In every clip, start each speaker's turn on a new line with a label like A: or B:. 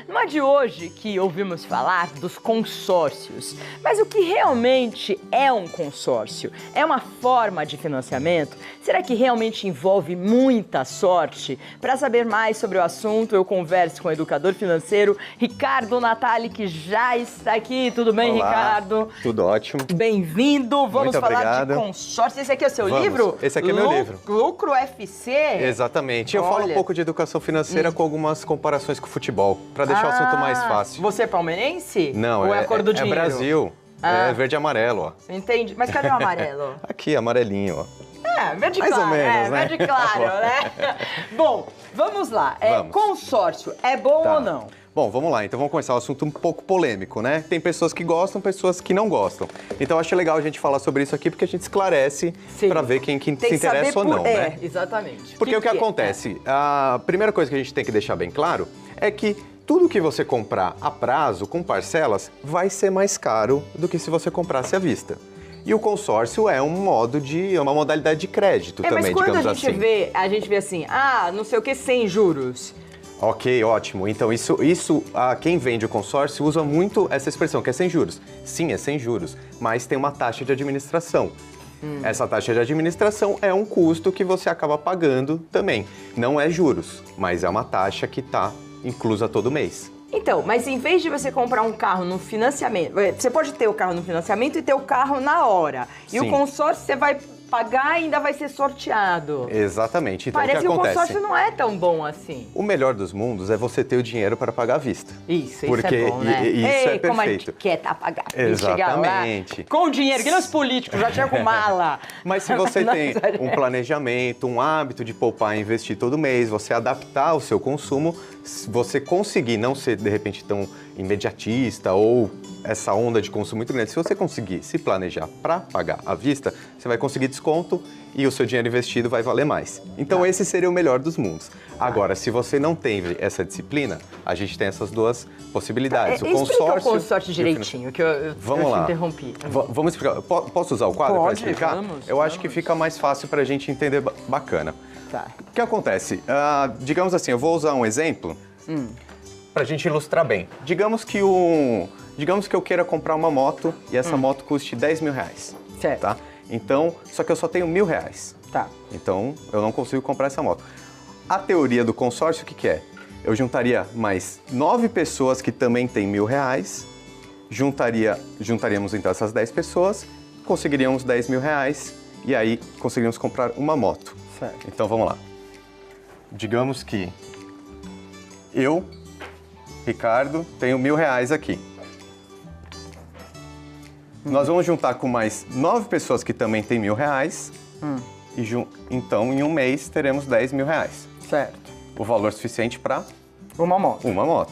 A: Não é de hoje que ouvimos falar dos consórcios, mas o que realmente é um consórcio? É uma forma de financiamento? Será que realmente envolve muita sorte? Para saber mais sobre o assunto, eu converso com o educador financeiro Ricardo Natali, que já está aqui. Tudo bem,
B: Olá,
A: Ricardo?
B: Tudo ótimo.
A: Bem-vindo. Vamos
B: Muito
A: falar
B: obrigado.
A: de consórcio. Esse aqui é o seu
B: Vamos.
A: livro?
B: Esse aqui é meu livro.
A: Lucro FC?
B: Exatamente. Eu falo um pouco de educação financeira com algumas comparações com o futebol, para deixar o assunto mais fácil.
A: Você é palmeirense?
B: Não,
A: ou é a cor do dinheiro?
B: É Brasil. É verde e amarelo, ó.
A: Entendi. Mas cadê o amarelo?
B: Aqui, amarelinho, ó.
A: É, verde
B: Mais
A: claro.
B: ou menos, né?
A: Verde claro, né? Bom, vamos lá.
B: Vamos.
A: Consórcio, é bom
B: Tá.
A: ou não?
B: Bom, vamos lá. Então vamos começar um assunto um pouco polêmico, né? Tem pessoas que gostam, pessoas que não gostam. Então eu acho legal a gente falar sobre isso aqui porque a gente esclarece para ver quem
A: Tem
B: se
A: que
B: interessa
A: saber
B: ou não, né?
A: Exatamente.
B: Porque o que acontece? A primeira coisa que a gente tem que deixar bem claro é que tudo que você comprar a prazo, com parcelas, vai ser mais caro do que se você comprasse à vista. E o consórcio é uma modalidade de crédito também,
A: mas quando
B: digamos
A: a gente
B: assim.
A: a gente vê assim, não sei o que, sem juros.
B: Ok, ótimo. Então quem vende o consórcio usa muito essa expressão, que é sem juros. Sim, é sem juros, mas tem uma taxa de administração. Essa taxa de administração é um custo que você acaba pagando também. Não é juros, mas é uma taxa que está inclusa todo mês.
A: Então, mas em vez de você comprar um carro no financiamento, você pode ter o carro no financiamento e ter o carro na hora. E
B: Sim.
A: o consórcio você vai pagar e ainda vai ser sorteado.
B: Exatamente. Então,
A: Parece
B: o que acontece?
A: o consórcio não é tão bom assim.
B: O melhor dos mundos é você ter o dinheiro para pagar à vista.
A: Isso
B: Porque
A: é bom, né?
B: isso é perfeito.
A: Como a gente quer pagar.
B: Exatamente.
A: Chegar lá com dinheiro, que nem os políticos, já tinha com mala.
B: Mas se você tem um planejamento, um hábito de poupar e investir todo mês, você adaptar o seu consumo, você conseguir não ser, de repente, tão imediatista ou essa onda de consumo muito grande, se você conseguir se planejar para pagar à vista, você vai conseguir desconto e o seu dinheiro investido vai valer mais. Então esse seria o melhor dos mundos. Agora, se você não tem essa disciplina, a gente tem essas duas possibilidades.
A: Explica o consórcio direitinho, que eu te interrompi.
B: Vamos explicar. Posso usar o quadro para explicar?
A: Vamos.
B: Eu acho que fica mais fácil para a gente entender bacana.
A: Tá.
B: O que acontece? Digamos assim, eu vou usar um exemplo para a gente ilustrar bem. Digamos que eu queira comprar uma moto e essa moto custe 10 mil reais.
A: Certo.
B: Tá? Então, só que eu só tenho 1.000 reais.
A: Tá.
B: Então, eu não consigo comprar essa moto. A teoria do consórcio, o que é? Eu juntaria mais 9 pessoas que também têm 1.000 reais, juntaríamos então essas 10 pessoas, conseguiríamos 10 mil reais e aí conseguiríamos comprar uma moto.
A: Certo.
B: Então, vamos lá. Digamos que eu, Ricardo, tenho 1.000 reais aqui. Nós vamos juntar com mais 9 pessoas que também têm 1.000 reais. E então, em um mês, teremos 10 mil reais.
A: Certo.
B: O valor suficiente para
A: Uma moto.
B: uma moto.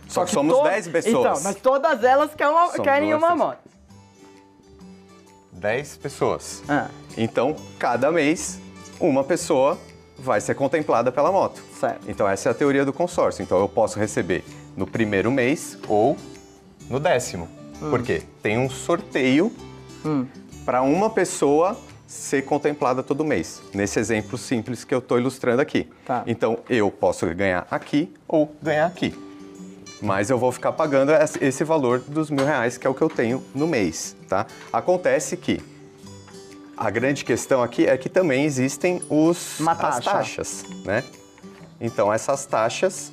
B: Só que somos 10 pessoas.
A: Então, mas todas elas querem uma moto.
B: 10 pessoas. Então, cada mês, uma pessoa vai ser contemplada pela moto.
A: Certo.
B: Então, essa é a teoria do consórcio. Então, eu posso receber no primeiro mês ou no 10º. Por quê? Tem um sorteio para uma pessoa ser contemplada todo mês. Nesse exemplo simples que eu estou ilustrando aqui.
A: Tá.
B: Então, eu posso ganhar aqui ou ganhar aqui. Mas eu vou ficar pagando esse valor dos 1.000 reais, que é o que eu tenho no mês, tá? Acontece que a grande questão aqui é que também existem as taxas, né? Então, essas taxas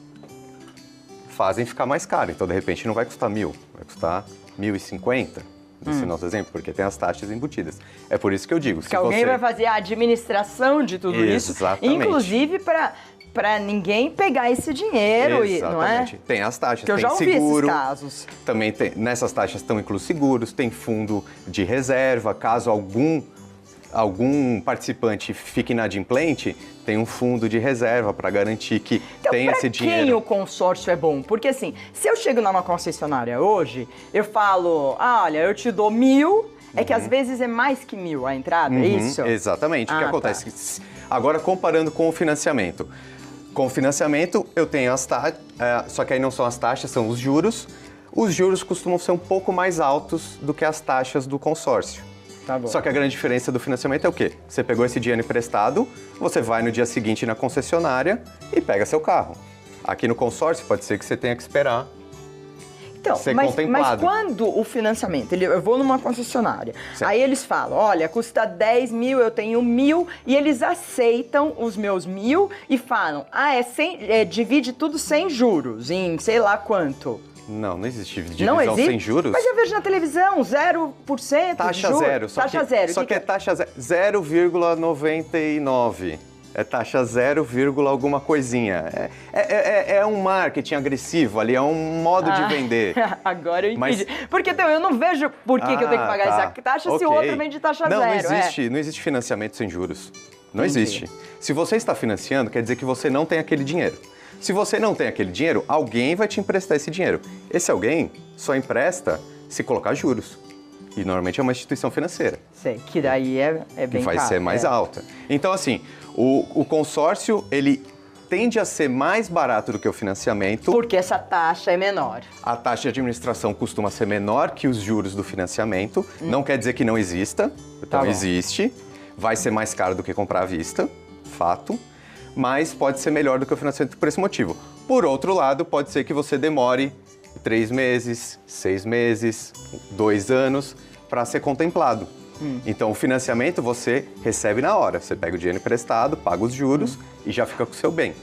B: fazem ficar mais caro. Então, de repente, não vai custar 1.000, vai custar 1.050, nesse nosso exemplo, porque tem as taxas embutidas. É por isso que eu digo, se
A: alguém vai fazer a administração de tudo isso, inclusive para ninguém pegar esse dinheiro, não é?
B: Tem as taxas,
A: que eu
B: tem
A: já ouvi
B: seguro.
A: esses casos.
B: Também nessas taxas estão inclusos seguros, tem fundo de reserva, caso algum participante fique inadimplente, tem um fundo de reserva para garantir que tem esse dinheiro.
A: Quem o consórcio é bom? Porque assim, se eu chego numa concessionária hoje, eu falo, olha, eu te dou 1.000, é que às vezes é mais que 1.000 a entrada, é isso?
B: Exatamente. O que acontece? Agora, comparando com o financiamento. Com o financiamento, eu tenho as taxas, só que aí não são as taxas, são os juros. Os juros costumam ser um pouco mais altos do que as taxas do consórcio.
A: Tá bom.
B: Só que a grande diferença do financiamento é o quê? Você pegou esse dinheiro emprestado, você vai no dia seguinte na concessionária e pega seu carro. Aqui no consórcio pode ser que você tenha que esperar
A: Então,
B: ser
A: mas
B: contemplado.
A: quando o financiamento, eu vou numa concessionária,
B: Certo.
A: aí eles falam, olha, custa 10 mil, eu tenho 1.000, e eles aceitam os meus 1.000 e falam, divide tudo sem juros, em sei lá quanto.
B: Não existe
A: Não
B: divisão
A: existe?
B: sem juros.
A: Mas eu vejo na televisão, 0%
B: Taxa
A: de juros.
B: zero.
A: Taxa zero.
B: Só que é taxa 0,99. É taxa 0, alguma coisinha. É um marketing agressivo ali, é um modo de vender.
A: Agora eu entendi.
B: Mas-
A: Porque então, eu não vejo por que eu tenho que pagar essa taxa se o
B: Ok.
A: outro vem de taxa
B: não,
A: zero.
B: Não existe financiamento sem juros. Não
A: Entendi.
B: existe. Se você está financiando, quer dizer que você não tem aquele dinheiro. Se você não tem aquele dinheiro, alguém vai te emprestar esse dinheiro. Esse alguém só empresta se colocar juros. E normalmente é uma instituição financeira.
A: Sei, que daí é bem
B: Que vai
A: caro.
B: ser mais alta. Então, assim, o consórcio, ele tende a ser mais barato do que o financiamento.
A: Porque essa taxa é menor.
B: A taxa de administração costuma ser menor que os juros do financiamento. Não quer dizer que não exista. Então,
A: Tá bom.
B: existe. Vai ser mais caro do que comprar à vista, fato. Mas pode ser melhor do que o financiamento por esse motivo. Por outro lado, pode ser que você demore 3 meses, 6 meses, 2 anos para ser contemplado. Então, o financiamento você recebe na hora. Você pega o dinheiro emprestado, paga os juros e já fica com o seu bem.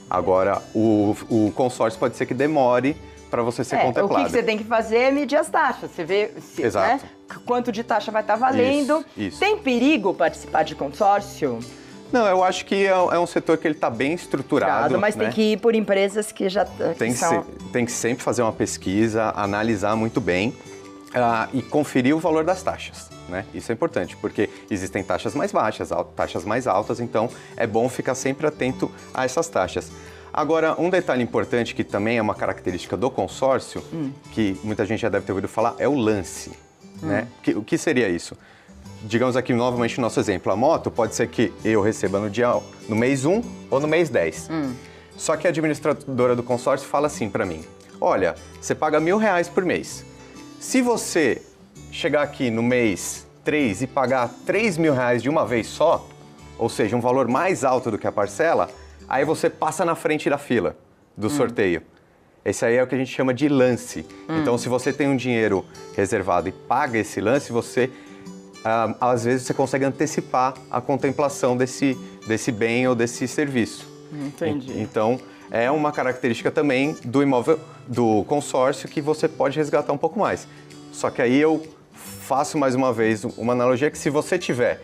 B: Agora, o consórcio pode ser que demore para você ser contemplado.
A: O que você tem que fazer é medir as taxas. Você vê
B: Exato.
A: Né, quanto de taxa vai estar valendo.
B: Isso.
A: Tem perigo participar de consórcio?
B: Não, eu acho que é um setor que ele está bem estruturado.
A: Mas
B: né?
A: tem que ir por empresas que já
B: Tem que sempre fazer uma pesquisa, analisar muito bem e conferir o valor das taxas. Né? Isso é importante, porque existem taxas mais baixas, taxas mais altas, então é bom ficar sempre atento a essas taxas. Agora, um detalhe importante que também é uma característica do consórcio, que muita gente já deve ter ouvido falar, é o lance. Né? O que seria isso? Digamos aqui novamente o nosso exemplo, a moto pode ser que eu receba no mês 1 ou no mês 10. Só que a administradora do consórcio fala assim para mim, olha, você paga R$1.000 por mês. Se você chegar aqui no mês 3 e pagar R$3.000 de uma vez só, ou seja, um valor mais alto do que a parcela, aí você passa na frente da fila do sorteio. Esse aí é o que a gente chama de lance. Então, se você tem um dinheiro reservado e paga esse lance, você às vezes você consegue antecipar a contemplação desse bem ou desse serviço.
A: Entendi.
B: Então, é uma característica também do imóvel, do consórcio, que você pode resgatar um pouco mais. Só que aí eu faço mais uma vez uma analogia que se você tiver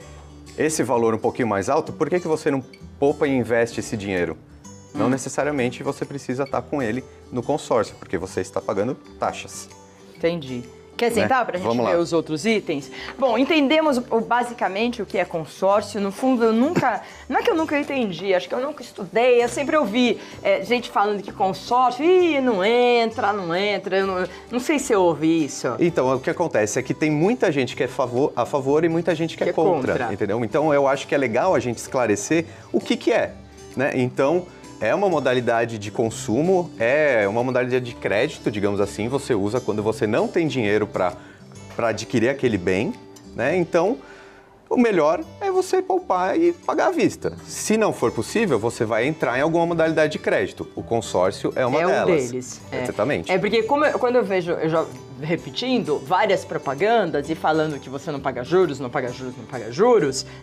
B: esse valor um pouquinho mais alto, por que você não poupa e investe esse dinheiro? Não necessariamente você precisa estar com ele no consórcio, porque você está pagando taxas.
A: Entendi. Quer sentar para a gente
B: Vamos
A: ver
B: lá.
A: os outros itens? Bom, entendemos basicamente o que é consórcio. No fundo, eu nunca... Não é que eu nunca entendi, acho que eu nunca estudei. Eu sempre ouvi gente falando que consórcio... não entra. Eu não sei se eu ouvi isso.
B: Então, o que acontece é que tem muita gente que é a favor e muita gente que é contra, entendeu? Então, eu acho que é legal a gente esclarecer o que é, né? Então, é uma modalidade de consumo, é uma modalidade de crédito, digamos assim, você usa quando você não tem dinheiro para adquirir aquele bem, né? Então, o melhor é você poupar e pagar à vista. Se não for possível, você vai entrar em alguma modalidade de crédito. O consórcio é uma delas.
A: É um deles.
B: Exatamente.
A: É porque quando eu vejo, eu já repetindo várias propagandas e falando que você não paga juros,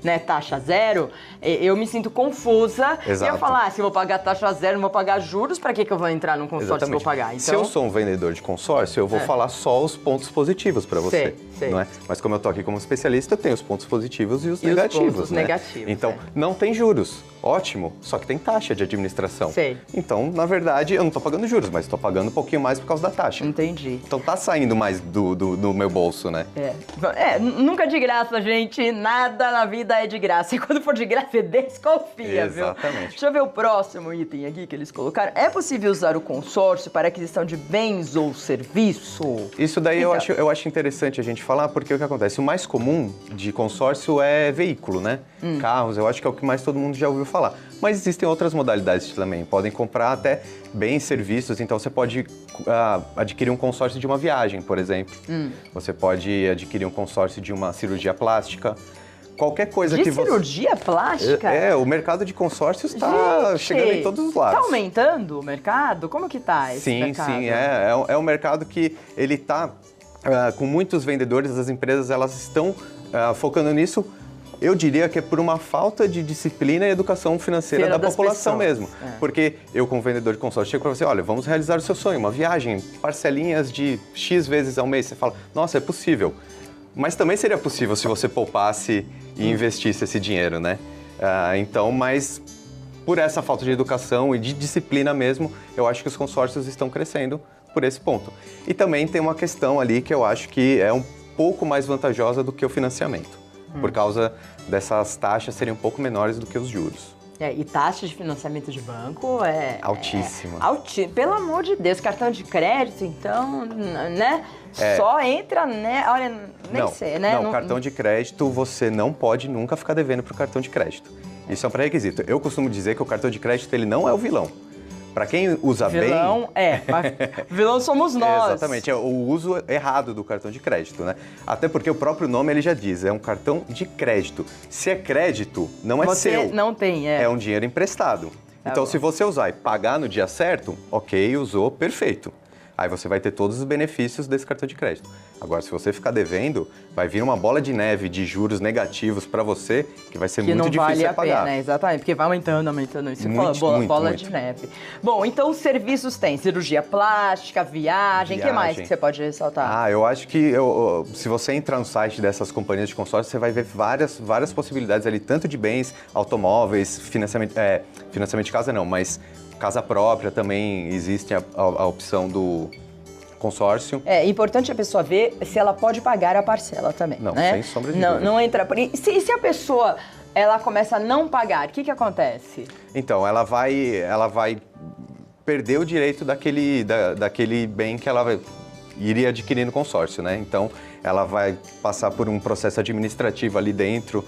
A: né, taxa zero, eu me sinto confusa.
B: Exato.
A: E eu falo, se eu vou pagar taxa zero, não vou pagar juros, pra que eu vou entrar num consórcio e vou pagar? Então,
B: Se eu sou um vendedor de consórcio, eu vou falar só os pontos positivos para você.
A: Sei.
B: Não é? Mas como eu tô aqui como especialista, eu tenho os pontos positivos e os
A: E os
B: negativos.
A: pontos
B: né?
A: negativos,
B: Então, não tem juros. Ótimo, só que tem taxa de administração.
A: Sei.
B: Então, na verdade, eu não tô pagando juros, mas tô pagando um pouquinho mais por causa da taxa.
A: Entendi.
B: Então tá saindo mais do meu bolso, né?
A: Nunca de graça, gente. Nada na vida é de graça. E quando for de graça, você desconfia, viu?
B: Exatamente.
A: Deixa eu ver o próximo item aqui que eles colocaram. É possível usar o consórcio para aquisição de bens ou serviço?
B: Isso daí
A: Então.
B: eu acho interessante a gente falar, porque o que acontece? O mais comum de consórcio é veículo, né? Carros, eu acho que é o que mais todo mundo já ouviu falar. Mas existem outras modalidades também. Podem comprar até bens, serviços. Então, você pode adquirir um consórcio de uma viagem, por exemplo. Você pode adquirir um consórcio de uma cirurgia plástica. qualquer coisa
A: De
B: que você...
A: cirurgia plástica?
B: O mercado de consórcios está chegando em todos os lados.
A: Está aumentando o mercado? Como que tá esse mercado?
B: Sim. É um mercado que ele está com muitos vendedores, as empresas elas estão focando nisso. Eu diria que é por uma falta de disciplina e educação financeira da população mesmo. Porque eu, como vendedor de consórcio, chego para você, olha, vamos realizar o seu sonho, uma viagem, parcelinhas de X vezes ao mês. Você fala, nossa, é possível. Mas também seria possível se você poupasse e investisse esse dinheiro, né? Então, mas por essa falta de educação e de disciplina mesmo, eu acho que os consórcios estão crescendo por esse ponto. E também tem uma questão ali que eu acho que é um pouco mais vantajosa do que o financiamento. Por causa dessas taxas serem um pouco menores do que os juros.
A: E taxa de financiamento de banco é...
B: altíssima.
A: Pelo amor de Deus, cartão de crédito, então, né? Só entra, né? Olha, nem sei, né?
B: Não, cartão de crédito você não pode nunca ficar devendo para o cartão de crédito. Isso é um pré-requisito. Eu costumo dizer que o cartão de crédito ele não é o vilão. Para quem usa
A: vilão, vilão somos nós.
B: Exatamente, é o uso errado do cartão de crédito, né? Até porque o próprio nome ele já diz, é um cartão de crédito. Se é crédito, não é seu.
A: Você não tem,
B: É um dinheiro emprestado. Então, se você usar e pagar no dia certo, ok, usou, perfeito. Aí você vai ter todos os benefícios desse cartão de crédito. Agora, se você ficar devendo, vai vir uma bola de neve de juros negativos para você, que vai ser muito difícil de pagar.
A: Que não vale a pena, exatamente, porque vai aumentando. Isso bola de neve. Bom, então os serviços têm cirurgia plástica, viagem, o que mais que você pode ressaltar? Eu
B: acho que se você entrar no site dessas companhias de consórcio, você vai ver várias possibilidades ali, tanto de bens, automóveis, financiamento de casa não, mas casa própria também existe a opção do consórcio.
A: É importante a pessoa ver se ela pode pagar a parcela também,
B: não,
A: né?
B: Sem sombra de dúvida.
A: Não entra... E se a pessoa começa a não pagar, o que acontece?
B: Então, ela vai perder o direito daquele bem que ela iria adquirir no consórcio, né? Então, ela vai passar por um processo administrativo ali dentro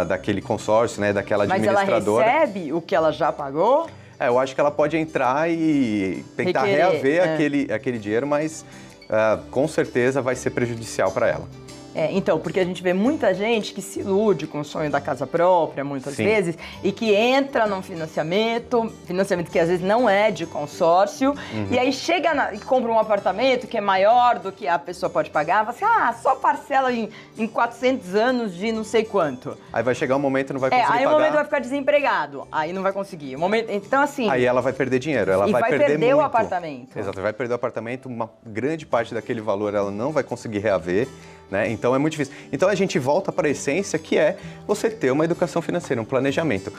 B: daquele consórcio, né? Daquela administradora.
A: Mas ela recebe o que ela já pagou?
B: Eu acho que ela pode entrar e tentar reaver aquele dinheiro, mas com certeza vai ser prejudicial para ela.
A: Então, porque a gente vê muita gente que se ilude com o sonho da casa própria, muitas vezes, e que entra num financiamento que às vezes não é de consórcio, e aí chega e compra um apartamento que é maior do que a pessoa pode pagar, fala assim, só parcela em 400 anos de não sei quanto.
B: Aí vai chegar um momento e não vai conseguir pagar.
A: Aí o momento vai ficar desempregado, aí não vai conseguir. Então, assim...
B: Aí ela vai perder dinheiro, ela vai perder muito.
A: O apartamento.
B: Exato, vai perder o apartamento, uma grande parte daquele valor ela não vai conseguir reaver, né? Então é muito difícil. Então a gente volta para a essência que é você ter uma educação financeira, um planejamento.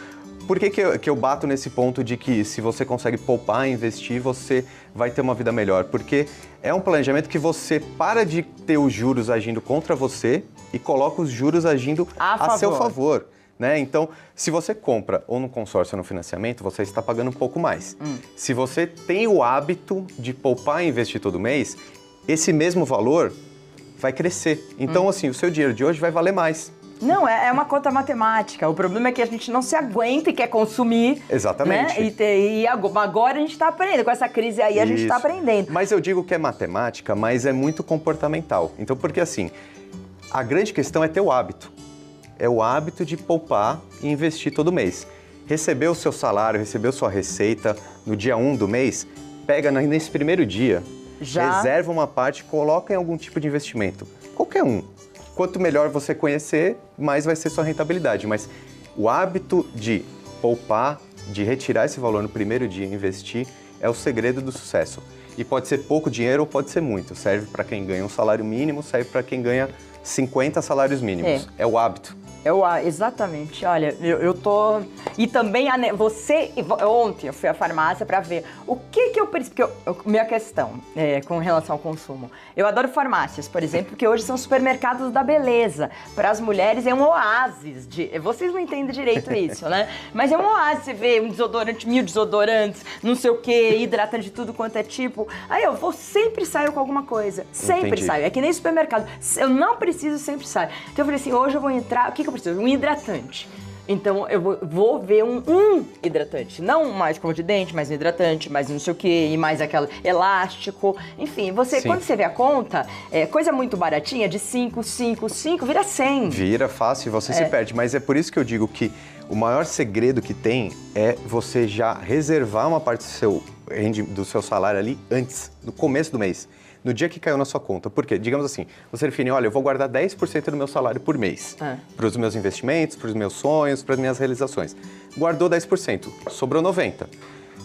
B: Por que eu bato nesse ponto de que se você consegue poupar e investir, você vai ter uma vida melhor? Porque é um planejamento que você para de ter os juros agindo contra você e coloca os juros agindo a seu favor. Né? Então, se você compra ou no consórcio ou no financiamento, você está pagando um pouco mais. Se você tem o hábito de poupar e investir todo mês, esse mesmo valor vai crescer. Então, assim, o seu dinheiro de hoje vai valer mais.
A: Não, é uma conta matemática. O problema é que a gente não se aguenta e quer consumir.
B: Exatamente.
A: Né? E agora a gente está aprendendo. Com essa crise aí, a gente está aprendendo.
B: Mas eu digo que é matemática, mas é muito comportamental. Então, porque assim, a grande questão é ter o hábito. É o hábito de poupar e investir todo mês. Recebeu o seu salário, recebeu sua receita no dia 1 do mês, pega nesse primeiro dia, reserva uma parte, coloca em algum tipo de investimento. Qualquer um. Quanto melhor você conhecer, mais vai ser sua rentabilidade. Mas o hábito de poupar, de retirar esse valor no primeiro dia e investir, é o segredo do sucesso. E pode ser pouco dinheiro ou pode ser muito. Serve para quem ganha um salário mínimo, serve para quem ganha 50 salários mínimos. É o hábito.
A: Exatamente. Olha, eu tô... E também, ontem eu fui à farmácia para ver o que eu preciso... Porque minha questão com relação ao consumo. Eu adoro farmácias, por exemplo, porque hoje são supermercados da beleza. Para as mulheres é um oásis de... Vocês não entendem direito isso, né? Mas é um oásis, você vê um desodorante, 1000 desodorantes, não sei o quê, hidratante de tudo quanto é tipo. Aí eu sempre saio com alguma coisa. Sempre saio. É que nem supermercado. Eu não preciso, sempre saio. Então eu falei assim, hoje eu vou entrar... O que eu preciso? Um hidratante. Então eu vou ver um hidratante, não mais escova de dente, mais um hidratante, mais não sei o que, e mais aquele elástico. Enfim, quando você vê a conta, coisa muito baratinha, de 5, vira 100.
B: Vira fácil e você se perde. Mas é por isso que eu digo que o maior segredo que tem é você já reservar uma parte do seu salário ali antes, no começo do mês. No dia que caiu na sua conta. Por quê? Digamos assim, você define, olha, eu vou guardar 10% do meu salário por mês. Para os meus investimentos, para os meus sonhos, para as minhas realizações. Guardou 10%, sobrou 90%.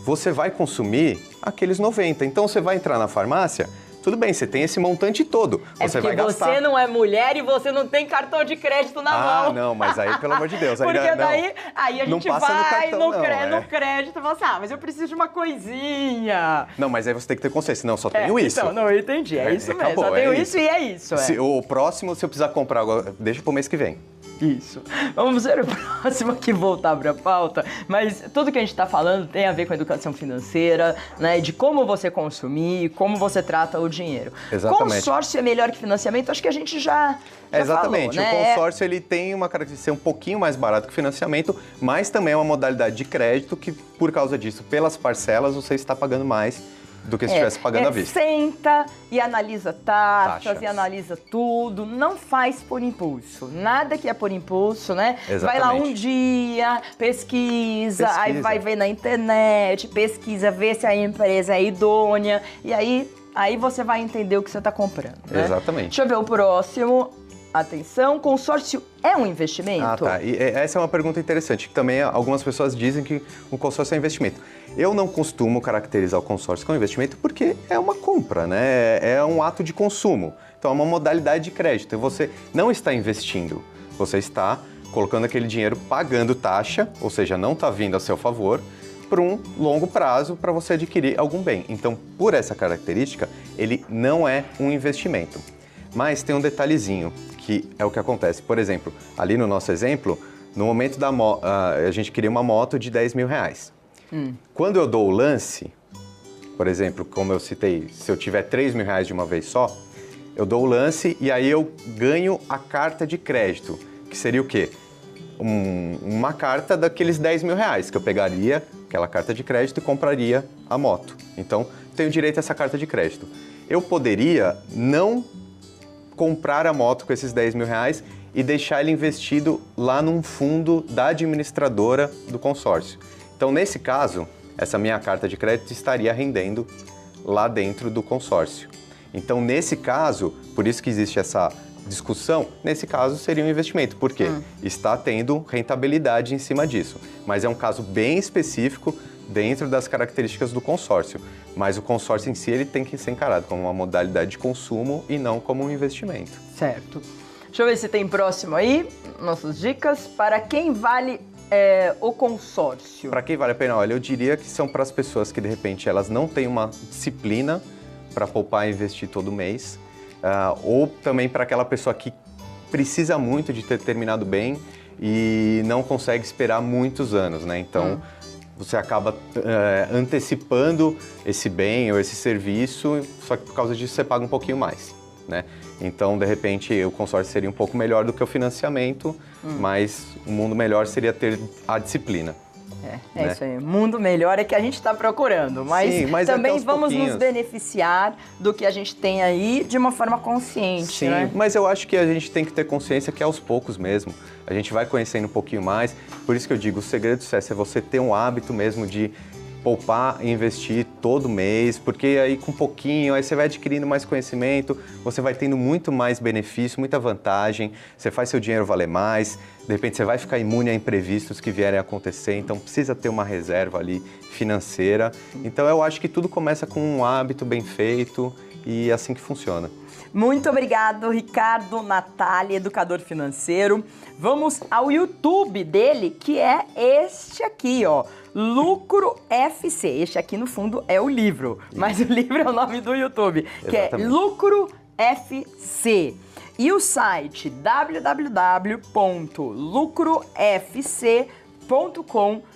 B: Você vai consumir aqueles 90%. Então você vai entrar na farmácia, tudo bem, você tem esse montante todo. Você vai gastar.
A: Você não é mulher e você não tem cartão de crédito na mão.
B: Ah, não, mas aí, pelo amor de Deus.
A: Porque daí a gente vai no crédito e fala assim, mas eu preciso de uma coisinha.
B: Não, mas aí você tem que ter consciência. Não, só tenho isso.
A: Então, não, eu entendi. É isso mesmo.
B: Acabou,
A: só tenho isso e é isso.
B: O próximo, se eu precisar comprar agora, deixa pro mês que vem.
A: Isso. Vamos ver o próximo aqui, voltar para a pauta, mas tudo que a gente está falando tem a ver com a educação financeira, né, de como você consumir, como você trata o dinheiro.
B: Exatamente.
A: Consórcio é melhor que financiamento? Acho que a gente já
B: exatamente.
A: Falou, né?
B: O consórcio ele tem uma característica um pouquinho mais barato que o financiamento, mas também é uma modalidade de crédito que, por causa disso, pelas parcelas, você está pagando mais do que se estivesse pagando à vista.
A: Senta e analisa taxas e analisa tudo. Não faz por impulso. Nada que é por impulso, né?
B: Exatamente.
A: Vai lá um dia, pesquisa, aí vai ver na internet, pesquisa, vê se a empresa é idônea. E aí você vai entender o que você está comprando, né?
B: Exatamente.
A: Deixa eu ver o próximo. Atenção, consórcio é um investimento?
B: Ah, tá. E essa é uma pergunta interessante, que também algumas pessoas dizem que o consórcio é investimento. Eu não costumo caracterizar o consórcio como investimento porque é uma compra, né? É um ato de consumo. Então é uma modalidade de crédito. E você não está investindo, você está colocando aquele dinheiro pagando taxa, ou seja, não está vindo a seu favor, por um longo prazo para você adquirir algum bem. Então, por essa característica, ele não é um investimento. Mas tem um detalhezinho, que é o que acontece. Por exemplo, ali no nosso exemplo, no momento a gente queria uma moto de 10 mil reais. Quando eu dou o lance, por exemplo, como eu citei, se eu tiver 3 mil reais de uma vez só, eu dou o lance e aí eu ganho a carta de crédito, que seria o quê? Uma carta daqueles 10 mil reais, que eu pegaria aquela carta de crédito e compraria a moto. Então, tenho direito a essa carta de crédito. Eu poderia não comprar a moto com esses 10 mil reais e deixar ele investido lá num fundo da administradora do consórcio. Então, nesse caso, essa minha carta de crédito estaria rendendo lá dentro do consórcio. Então, nesse caso, por isso que existe essa discussão, nesse caso seria um investimento, porque está tendo rentabilidade em cima disso. Mas é um caso bem específico dentro das características do consórcio. Mas o consórcio em si ele tem que ser encarado como uma modalidade de consumo e não como um investimento.
A: Certo. Deixa eu ver se tem próximo aí, nossas dicas. Para quem vale o consórcio?
B: Para quem vale a pena? Olha, eu diria que são para as pessoas que de repente elas não têm uma disciplina para poupar e investir todo mês, ou também para aquela pessoa que precisa muito de ter terminado bem e não consegue esperar muitos anos, né? Então, você acaba antecipando esse bem ou esse serviço, só que por causa disso você paga um pouquinho mais, né? Então, de repente, o consórcio seria um pouco melhor do que o financiamento, mas o mundo melhor seria ter a disciplina.
A: É isso aí. Mundo melhor é que a gente está procurando, mas também vamos nos beneficiar do que a gente tem aí de uma forma consciente.
B: Sim,
A: né?
B: Mas eu acho que a gente tem que ter consciência que é aos poucos mesmo. A gente vai conhecendo um pouquinho mais. Por isso que eu digo, o segredo do sucesso é você ter um hábito mesmo de poupar e investir todo mês, porque aí com pouquinho, aí você vai adquirindo mais conhecimento, você vai tendo muito mais benefício, muita vantagem, você faz seu dinheiro valer mais, de repente você vai ficar imune a imprevistos que vierem a acontecer, então precisa ter uma reserva ali financeira. Então eu acho que tudo começa com um hábito bem feito e é assim que funciona.
A: Muito obrigado, Ricardo Natali, educador financeiro. Vamos ao YouTube dele, que é este aqui, ó. Lucro FC. Este aqui, no fundo, é o livro. Mas o livro é o nome do YouTube, que
B: Exatamente.
A: é Lucro FC. E o site www.lucrofc.com.br.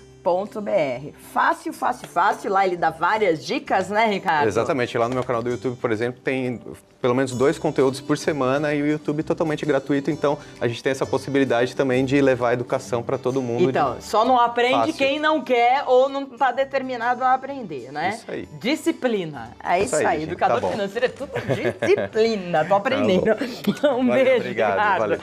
A: Fácil, fácil, fácil. Lá ele dá várias dicas, né, Ricardo?
B: Exatamente. Lá no meu canal do YouTube, por exemplo, tem pelo menos 2 conteúdos por semana e o YouTube totalmente gratuito. Então, a gente tem essa possibilidade também de levar a educação para todo mundo.
A: Então, só não aprende
B: Fácil.
A: quem não quer ou não está determinado a aprender, né?
B: Isso aí.
A: Disciplina. É isso aí.
B: gente.
A: Educador
B: Tá bom.
A: financeiro é tudo disciplina. Tô aprendendo. Um
B: Valeu,
A: beijo,
B: obrigado,
A: Ricardo.
B: valeu.